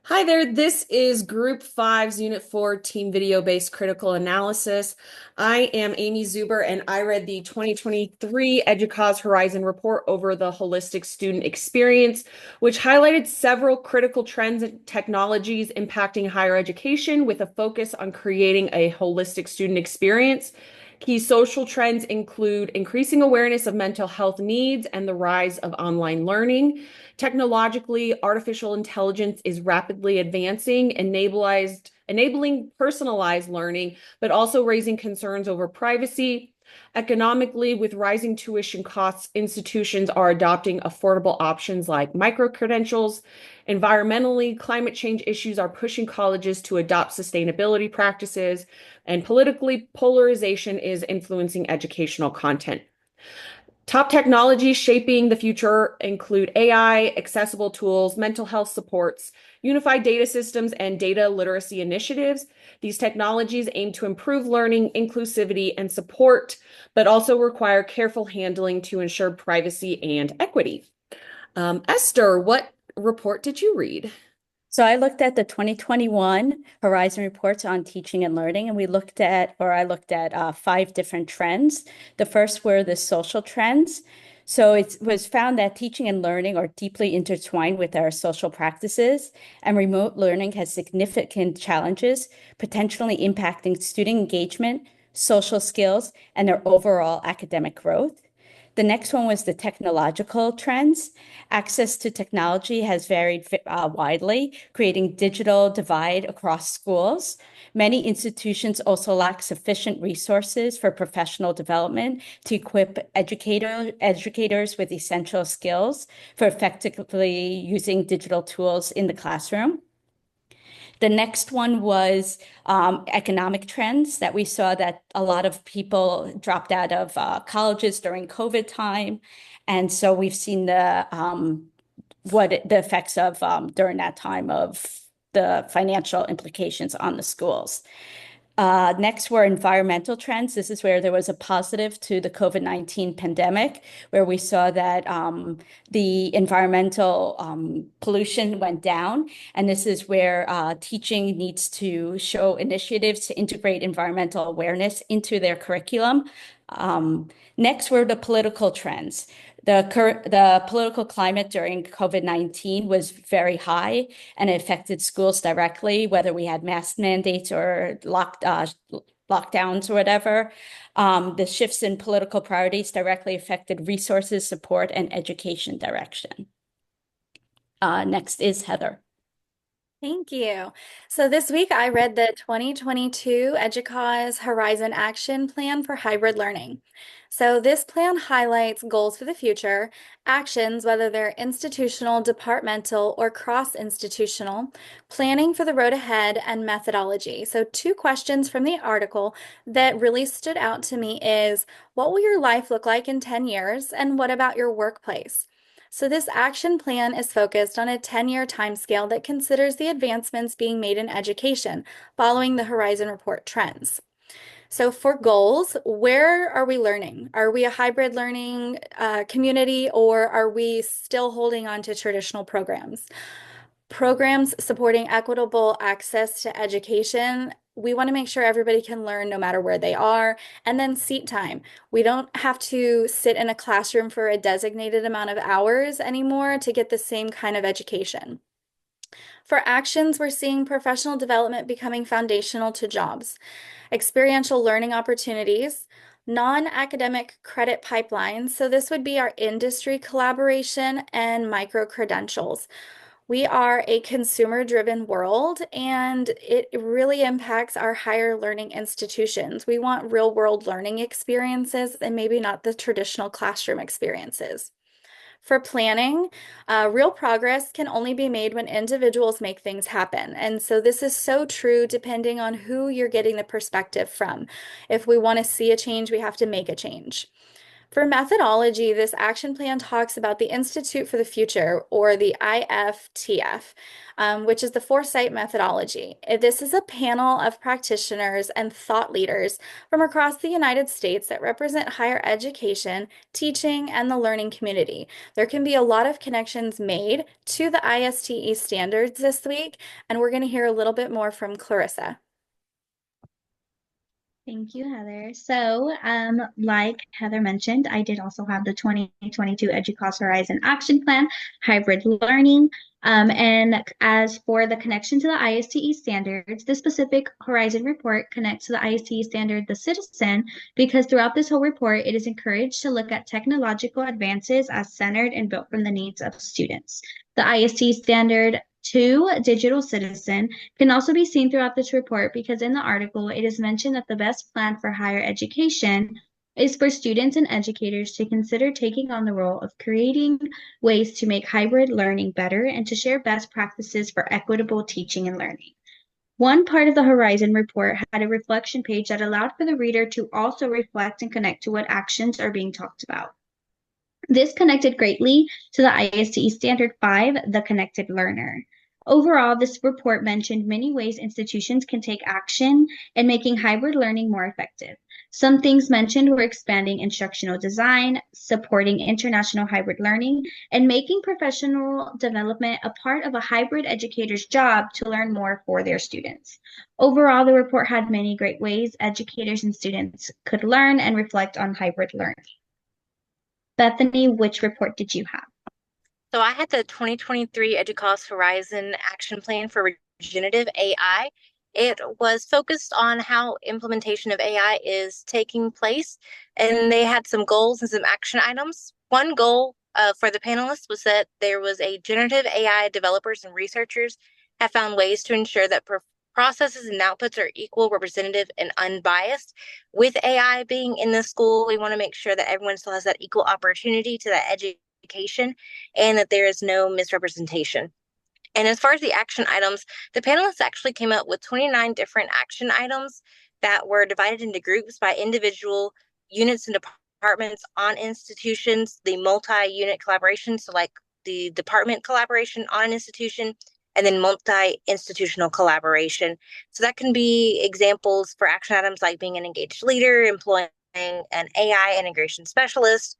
Hi there, this is Group Five's Unit 4 Team Video-Based Critical Analysis. I am Amy Zuber, and I read the 2023 EDUCAUSE Horizon Report over the holistic student experience, which highlighted several critical trends and technologies impacting higher education with a focus on creating a holistic student experience. Key social trends include increasing awareness of mental health needs and the rise of online learning. Technologically, artificial intelligence is rapidly advancing, enabling personalized learning, but also raising concerns over privacy. Economically, with rising tuition costs, institutions are adopting affordable options like micro-credentials. Environmentally, climate change issues are pushing colleges to adopt sustainability practices, and politically, polarization is influencing educational content. Top technologies shaping the future include AI, accessible tools, mental health supports, unified data systems, and data literacy initiatives. These technologies aim to improve learning, inclusivity, and support, but also require careful handling to ensure privacy and equity. Esther, what report did you read? So I looked at the 2021 Horizon reports on teaching and learning, and I looked at five different trends. The first were the social trends. So it was found that teaching and learning are deeply intertwined with our social practices, and remote learning has significant challenges, potentially impacting student engagement, social skills, and their overall academic growth. The next one was the technological trends. Access to technology has varied widely, creating digital divide across schools. Many institutions also lack sufficient resources for professional development to equip educators with essential skills for effectively using digital tools in the classroom. The next one was economic trends that we saw that a lot of people dropped out of colleges during COVID time. And so we've seen the effects of during that time of the financial implications on the schools. Next were environmental trends. This is where there was a positive to the COVID-19 pandemic, where we saw that the environmental pollution went down. And this is where teaching needs to show initiatives to integrate environmental awareness into their curriculum. Next were the political trends. The political climate during COVID-19 was very high and it affected schools directly, whether we had mask mandates or lockdowns or whatever. The shifts in political priorities directly affected resources, support, and education direction. Next is Heather. Thank you. So this week I read the 2022 EDUCAUSE Horizon Action Plan for Hybrid Learning. So this plan highlights goals for the future, actions, whether they're institutional, departmental, or cross-institutional, planning for the road ahead, and methodology. So two questions from the article that really stood out to me is, what will your life look like in 10 years? And what about your workplace? So this action plan is focused on a 10-year timescale that considers the advancements being made in education following the Horizon Report trends. So for goals, where are we learning? Are we a hybrid learning community, or are we still holding on to traditional programs? Programs supporting equitable access to education. We want to make sure everybody can learn no matter where they are. And then seat time. We don't have to sit in a classroom for a designated amount of hours anymore to get the same kind of education. For actions, we're seeing professional development becoming foundational to jobs, experiential learning opportunities, non-academic credit pipelines. So this would be our industry collaboration and micro credentials. We are a consumer-driven world, and it really impacts our higher learning institutions. We want real-world learning experiences and maybe not the traditional classroom experiences. For planning, real progress can only be made when individuals make things happen. And so this is so true depending on who you're getting the perspective from. If we want to see a change, we have to make a change. For methodology, this action plan talks about the Institute for the Future, or the IFTF, which is the Foresight methodology. This is a panel of practitioners and thought leaders from across the United States that represent higher education, teaching, and the learning community. There can be a lot of connections made to the ISTE standards this week, and we're going to hear a little bit more from Clarissa. Thank you, Heather. So, like Heather mentioned, I did also have the 2022 EDUCAUSE Horizon Action Plan, hybrid learning. And as for the connection to the ISTE standards, the specific Horizon report connects to the ISTE standard, the citizen, because throughout this whole report, it is encouraged to look at technological advances as centered and built from the needs of students. The ISTE standard 2, digital citizen, can also be seen throughout this report because in the article, it is mentioned that the best plan for higher education is for students and educators to consider taking on the role of creating ways to make hybrid learning better and to share best practices for equitable teaching and learning. One part of the Horizon report had a reflection page that allowed for the reader to also reflect and connect to what actions are being talked about. This connected greatly to the ISTE Standard 5, the Connected Learner. Overall, this report mentioned many ways institutions can take action in making hybrid learning more effective. Some things mentioned were expanding instructional design, supporting international hybrid learning, and making professional development a part of a hybrid educator's job to learn more for their students. Overall, the report had many great ways educators and students could learn and reflect on hybrid learning. Bethany, which report did you have? So I had the 2023 EDUCAUSE Horizon Action Plan for Regenerative AI. It was focused on how implementation of AI is taking place, and they had some goals and some action items. One goal for the panelists was that there was a generative AI developers and researchers have found ways to ensure that processes and outputs are equal, representative, and unbiased. With AI being in the school, we want to make sure that everyone still has that equal opportunity to that education and that there is no misrepresentation. And as far as the action items, the panelists actually came up with 29 different action items that were divided into groups by individual units and departments on institutions, the multi-unit collaboration, so like the department collaboration on an institution, and then multi-institutional collaboration. So that can be examples for action items like being an engaged leader, employing an AI integration specialist,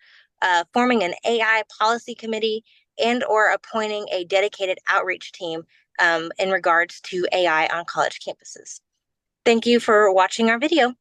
forming an AI policy committee, and or appointing a dedicated outreach team in regards to AI on college campuses. Thank you for watching our video.